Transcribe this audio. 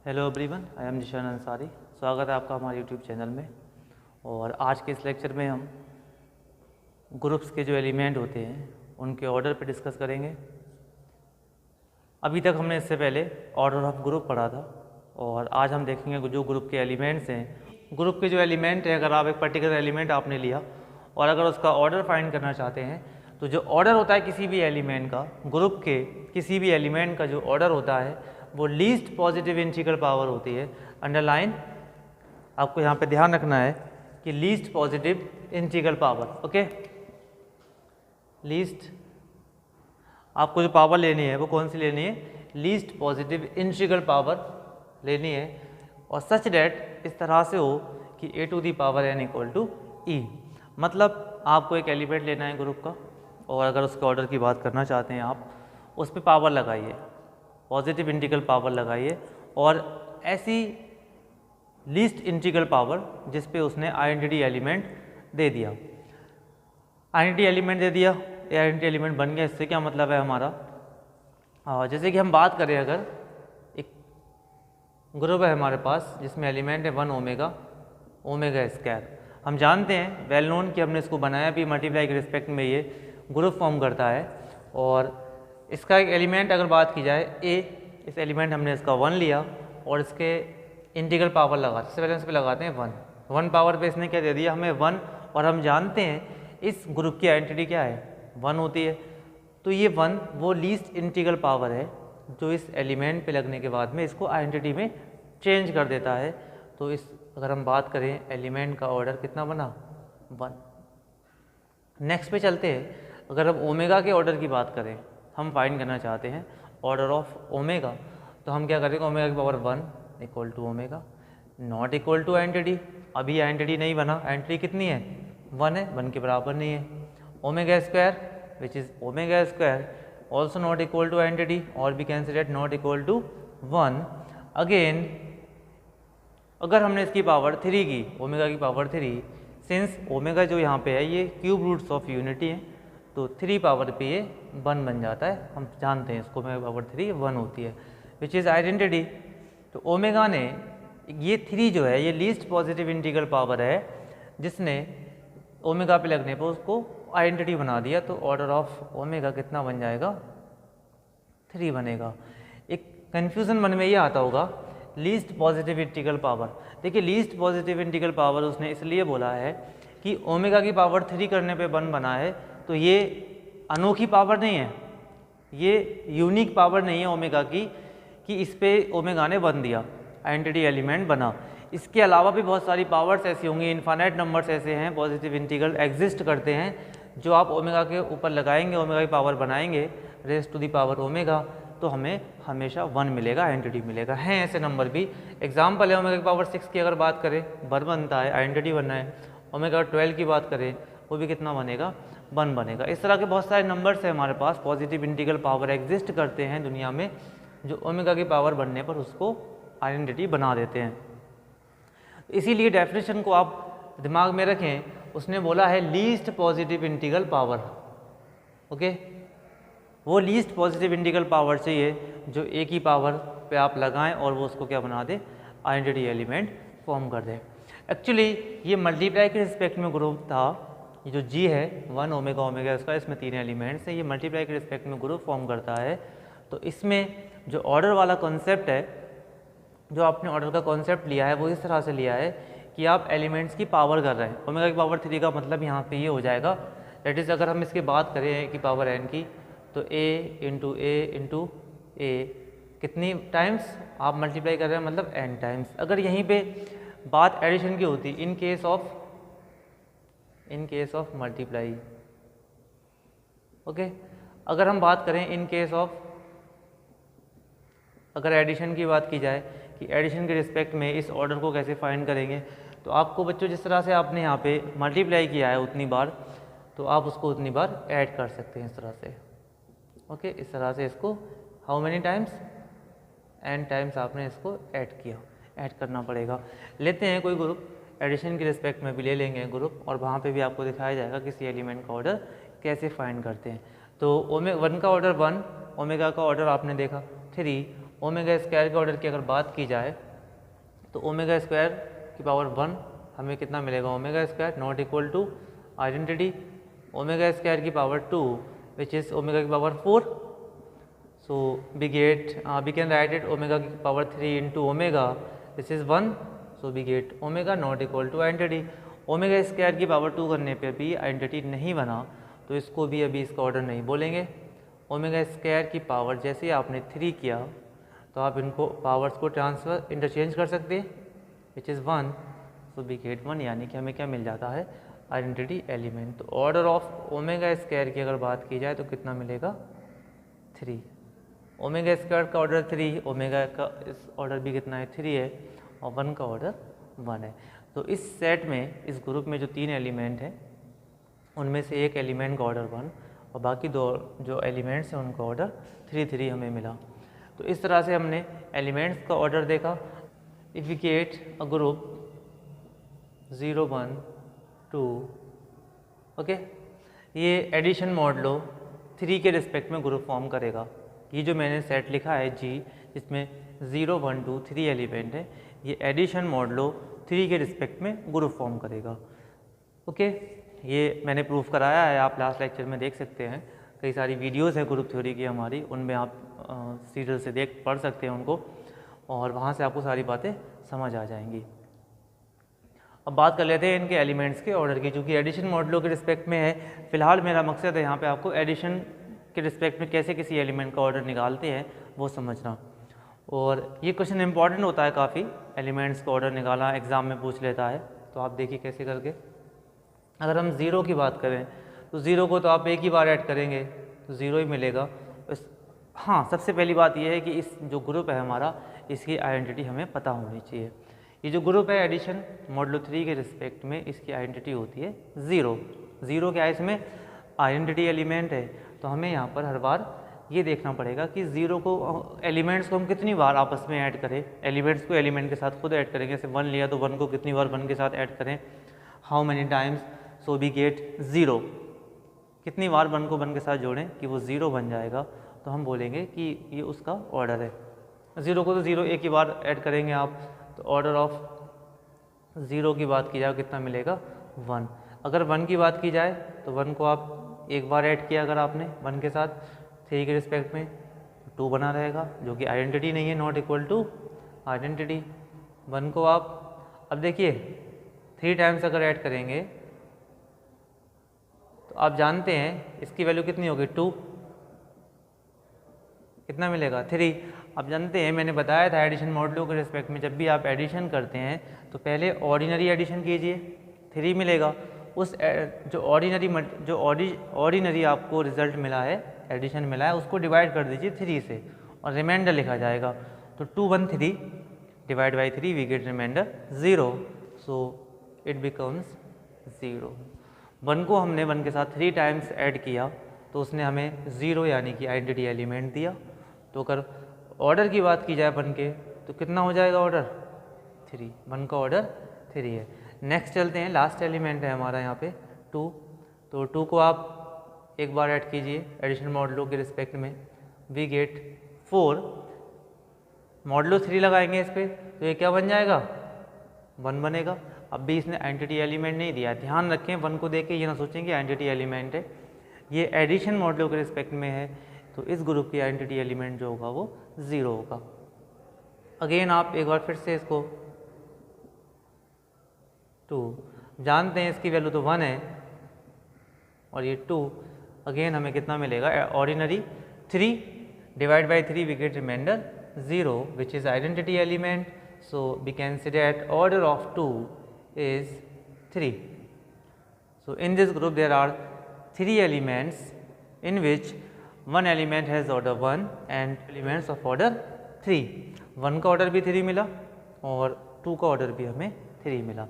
Hello everyone, I am Zeeshan Ansari. स्वागत है आपका हमारे यूट्यूब चैनल में। और आज के इस लेक्चर में हम ग्रुप्स के जो एलिमेंट होते हैं उनके ऑर्डर पे डिस्कस करेंगे। अभी तक हमने इससे पहले ऑर्डर ऑफ ग्रुप पढ़ा था और आज हम देखेंगे जो ग्रुप के एलिमेंट्स हैं। ग्रुप के जो एलिमेंट हैं, अगर आप एक पर्टिकुलर एलिमेंट आपने लिया और अगर उसका ऑर्डर फाइंड करना चाहते हैं तो जो ऑर्डर होता है किसी भी एलिमेंट का, ग्रुप के किसी भी एलिमेंट का जो ऑर्डर होता है वो लीस्ट पॉजिटिव इंटीग्रल पावर होती है। अंडरलाइन आपको यहाँ पे ध्यान रखना है कि least positive integral power. Okay, least आपको जो पावर लेनी है वो कौन सी लेनी है? लीस्ट पॉजिटिव इंटीग्रल पावर लेनी है और सच डेट इस तरह से हो कि a to the power n equal to E. मतलब आपको एक एलिमेंट लेना है ग्रुप का और अगर उसके ऑर्डर की बात करना चाहते हैं आप, उस पर पावर लगाइए, पॉजिटिव इंटीग्रल पावर लगाइए और ऐसी लीस्ट इंटीग्रल पावर जिस पे उसने आइडेंटिटी एलिमेंट दे दिया। आइडेंटिटी एलिमेंट दे दिया, ये आइडेंटिटी एलिमेंट बन गया। इससे क्या मतलब है हमारा? जैसे कि हम बात करें, अगर एक ग्रुप है हमारे पास जिसमें एलिमेंट है 1 ओमेगा स्क्वायर। हम जानते हैं, वेल नोन, कि हमने इसको बनाया भी मल्टीप्लाई के रिस्पेक्ट में ये ग्रुप फॉर्म करता है। और इसका एक एलिमेंट अगर बात की जाए a, इस एलिमेंट हमने इसका 1 लिया और इसके इंटीग्रल पावर लगा, सबसे पहले इस पर लगाते हैं 1 पावर पे इसने क्या दे दिया हमें 1। और हम जानते हैं इस ग्रुप की आइडेंटिटी क्या है? 1 होती है। तो ये 1 वो लीस्ट इंटीग्रल पावर है जो इस एलिमेंट पे लगने के बाद में इसको आइडेंटिटी में चेंज कर देता है। तो इस अगर हम बात करें एलिमेंट का ऑर्डर कितना बना? 1। नेक्स्ट पे चलते हैं। अगर हम ओमेगा के ऑर्डर की बात करें, हम फाइंड करना चाहते हैं ऑर्डर ऑफ ओमेगा, तो हम क्या करेंगे? ओमेगा की power 1 equal to omega not equal to identity. अभी आइडेंटिटी नहीं बना, आइडेंटिटी कितनी है? 1 है, 1 के बराबर नहीं है। Omega square which is omega square also not equal to identity और भी cancel not equal to 1। Again अगर हमने इसकी पावर 3 की, ओमेगा की पावर 3, सिंस ओमेगा जो यहाँ पे है ये क्यूब रूट्स ऑफ यूनिटी है, तो 3 पावर पे ये 1 बन जाता है। हम जानते हैं इसको, ओमेगा पावर 3 1 होती है विच इज़ आइडेंटिटी। तो ओमेगा ने ये 3 जो है ये लीस्ट पॉजिटिव इंटीग्रल पावर है जिसने ओमेगा पे लगने पर उसको आइडेंटिटी बना दिया। तो ऑर्डर ऑफ ओमेगा कितना बन जाएगा? 3 बनेगा। एक कन्फ्यूज़न मन में ये आता होगा, लीस्ट पॉजिटिव इंटीग्रल पावर। देखिए, लीस्ट पॉजिटिव इंटीग्रल पावर उसने इसलिए बोला है कि ओमेगा की पावर 3 करने पे 1 बना है, तो ये अनोखी पावर नहीं है, ये यूनिक पावर नहीं है ओमेगा की कि इस पे ओमेगा ने 1 दिया, आइडेंटिटी एलिमेंट बना। इसके अलावा भी बहुत सारी पावर्स ऐसी होंगी, इनफाइनाइट नंबर्स ऐसे हैं, पॉजिटिव इंटीग्रल एग्जिस्ट करते हैं जो आप ओमेगा के ऊपर लगाएंगे, ओमेगा की पावर बनाएंगे raise to the power omega, तो हमें हमेशा 1 मिलेगा, आइडेंटिटी मिलेगा। हैं ऐसे नंबर भी। एग्जाम्पल है, ओमेगा की पावर 6 की अगर बात करें 1 बनता है, आइडेंटिटी बनना है। ओमेगा 12 की बात करें वो भी कितना बनेगा? 1 बनेगा। इस तरह के बहुत सारे नंबर्स हैं हमारे पास, पॉजिटिव इंटीग्रल पावर एग्जिस्ट करते हैं दुनिया में, जो ओमेगा की पावर बनने पर उसको आइडेंटिटी बना देते हैं। इसीलिए डेफिनेशन को आप दिमाग में रखें। उसने बोला है least positive integral power. Okay, वो लीस्ट पॉजिटिव इंटीग्रल पावर चाहिए जो a की पावर पे आप लगाएं और वो उसको क्या बना दे? आइडेंटिटी एलिमेंट फॉर्म कर दे। एक्चुअली ये मल्टीप्लाई के रिस्पेक्ट में ग्रुप था। ये जो g है 1 ओमेगा इसका, इसमें 3 एलिमेंट्स हैं, ये मल्टीप्लाई के रिस्पेक्ट में ग्रुप फॉर्म करता है। तो इसमें जो ऑर्डर वाला कॉन्सेप्ट है, जो आपने ऑर्डर का कॉन्सेप्ट लिया है वो इस तरह से लिया है कि आप एलिमेंट्स की पावर कर रहे हैं। ओमेगा की पावर 3 का मतलब यहाँ पे ये हो जाएगा, दैट इज़ अगर हम इसकी बात करें a की पावर n की, तो a इंटू a कितनी टाइम्स आप मल्टीप्लाई कर रहे हैं? मतलब n टाइम्स। अगर यहीं पे बात एडिशन की होती, in case of multiply, okay. अगर हम बात करें इन केस ऑफ, अगर एडिशन की बात की जाए कि एडिशन के रिस्पेक्ट में इस ऑर्डर को कैसे फाइंड करेंगे, तो आपको बच्चों जिस तरह से आपने यहाँ पे मल्टीप्लाई किया है उतनी बार, तो आप उसको उतनी बार ऐड कर सकते हैं इस तरह से। ओके, इस तरह से इसको how many times? n times आपने इसको ऐड किया, ऐड करना पड़ेगा। लेते हैं कोई ग्रुप, एडिशन के रिस्पेक्ट में भी ले लेंगे ग्रुप, और वहाँ पे भी आपको दिखाया जाएगा किसी एलिमेंट का ऑर्डर कैसे फाइंड करते हैं। तो 1 का ऑर्डर 1, ओमेगा का ऑर्डर आपने देखा 3, ओमेगा स्क्वायर के ऑर्डर की अगर बात की जाए तो ओमेगा स्क्वायर की पावर 1 हमें कितना मिलेगा, omega square not equal to identity omega square की पावर 2 विच इज़ ओमेगा की power 4. So we can write it omega की power 3 into omega, this is 1. So we get omega not equal to identity. Omega square की power 2 करने पे भी identity नहीं बना तो इसको भी अभी इसका ऑर्डर नहीं बोलेंगे. ओमेगा स्क्वायर की पावर जैसे ही आपने 3 किया तो आप इनको पावर्स को ट्रांसफ़र इंटरचेंज कर सकते हैं which is 1. So we get 1, यानी कि हमें क्या मिल जाता है, आइडेंटिटी एलिमेंट. तो ऑर्डर ऑफ ओमेगा स्क्वायर की अगर बात की जाए तो कितना मिलेगा, 3. ओमेगा स्क्वायर का ऑर्डर 3, ओमेगा का इस ऑर्डर भी कितना है, 3 है, और 1 का ऑर्डर 1 है. तो इस सेट में, इस ग्रुप में जो 3 एलिमेंट हैं उनमें से एक एलिमेंट का ऑर्डर 1 और बाकी 2 जो एलिमेंट्स हैं उनका ऑर्डर 3 हमें मिला. तो इस तरह से हमने एलिमेंट्स का ऑर्डर देखा. If we get a group 0 1 2, okay, ये एडिशन मॉडलो 3 के रिस्पेक्ट में ग्रुप फॉर्म करेगा. ये जो मैंने सेट लिखा है जी, जिसमें 0 1 2 3 एलिमेंट है, ये एडिशन मॉडलो 3 के रिस्पेक्ट में ग्रुप फॉर्म करेगा. ओके, ये मैंने प्रूफ कराया है, आप लास्ट लेक्चर में देख सकते हैं. कई सारी वीडियोस हैं ग्रुप थ्योरी की हमारी, उनमें आप सीरियल से पढ़ सकते हैं उनको, और वहाँ से आपको सारी बातें समझ आ जाएंगी. अब बात कर लेते हैं इनके एलिमेंट्स के ऑर्डर की, चूँकि एडिशन मॉडलों के रिस्पेक्ट में है. फिलहाल मेरा मकसद है यहाँ पे आपको एडिशन के रिस्पेक्ट में कैसे किसी एलिमेंट का ऑर्डर निकालते हैं वो समझना. और ये क्वेश्चन इंपॉर्टेंट होता है काफ़ी, एलिमेंट्स का ऑर्डर निकालना एग्ज़ाम में पूछ लेता है. तो आप देखिए कैसे करके. अगर हम 0 की बात करें तो 0 को तो आप एक ही बार ऐड करेंगे तो 0 ही मिलेगा. हाँ, सबसे पहली बात यह है कि इस जो ग्रुप है हमारा, इसकी आइडेंटिटी हमें पता होनी चाहिए. ये जो ग्रुप है एडिशन मॉडलो 3 के रिस्पेक्ट में, इसकी आइडेंटिटी होती है 0. 0 क्या है, इसमें आइडेंटिटी एलिमेंट है. तो हमें यहाँ पर हर बार ये देखना पड़ेगा कि 0 को, एलिमेंट्स को हम कितनी बार आपस में ऐड करें. एलिमेंट्स को एलिमेंट के साथ खुद ऐड करेंगे. जैसे 1 लिया तो 1 को कितनी बार 1 के साथ ऐड करें, how many times, so we get 0. कितनी बार 1 को 1 के साथ जोड़ें कि वो 0 बन जाएगा, तो हम बोलेंगे कि ये उसका ऑर्डर है. 0 को तो 0 एक ही बार ऐड करेंगे आप, तो ऑर्डर ऑफ 0 की बात की जाए कितना मिलेगा, 1. अगर 1 की बात की जाए तो 1 को आप एक बार ऐड किया अगर आपने 1 के साथ 3 के रिस्पेक्ट में, 2 बना रहेगा, जो कि आइडेंटिटी नहीं है, नॉट इक्वल टू आइडेंटिटी. 1 को आप, अब देखिए 3 टाइम्स अगर ऐड करेंगे तो आप जानते हैं इसकी वैल्यू कितनी होगी, 2. कितना मिलेगा, 3. आप जानते हैं, मैंने बताया था एडिशन मॉडलों के रिस्पेक्ट में जब भी आप एडिशन करते हैं तो पहले ऑर्डिनरी एडिशन कीजिए, 3 मिलेगा. उस जो ऑर्डिनरी आपको रिजल्ट मिला है, एडिशन मिला है, उसको डिवाइड कर दीजिए 3 से और रिमाइंडर लिखा जाएगा. तो 2 1 3 divide by 3 we get remainder 0. So it becomes 0. 1 को हमने 1 के साथ 3 टाइम्स ऐड किया तो उसने हमें 0 यानी कि आइडेंटिटी एलिमेंट दिया. तो अगर ऑर्डर की बात की जाए 1 के तो कितना हो जाएगा ऑर्डर, 3. 1 का ऑर्डर 3 है. नेक्स्ट चलते हैं, लास्ट एलिमेंट है हमारा यहाँ पे 2. तो 2 को आप एक बार ऐड कीजिए एडिशन मॉडलो के रिस्पेक्ट में, वी गेट 4. मॉडलो 3 लगाएंगे इस पर तो ये क्या बन जाएगा, 1 बनेगा. अब भी इसने आइडेंटिटी एलिमेंट नहीं दिया. ध्यान रखें, 1 को देख के ये ना सोचें कि आइडेंटिटी एलिमेंट है. ये एडिशन मॉडलो के रिस्पेक्ट में है तो इस ग्रुप की आइडेंटिटी एलिमेंट जो होगा वो 0 होगा. अगेन आप एक बार फिर से इसको 2 जानते हैं, इसकी वैल्यू तो 1 है और ये 2. अगेन हमें कितना मिलेगा, ordinary 3 divide by 3 we get remainder 0 which is identity element. So we can say that order of 2 is 3. So in this group there are 3 elements in which one element has order 1 and elements of order 3. 1 का order भी 3 मिला और 2 का order भी हमें 3 मिला.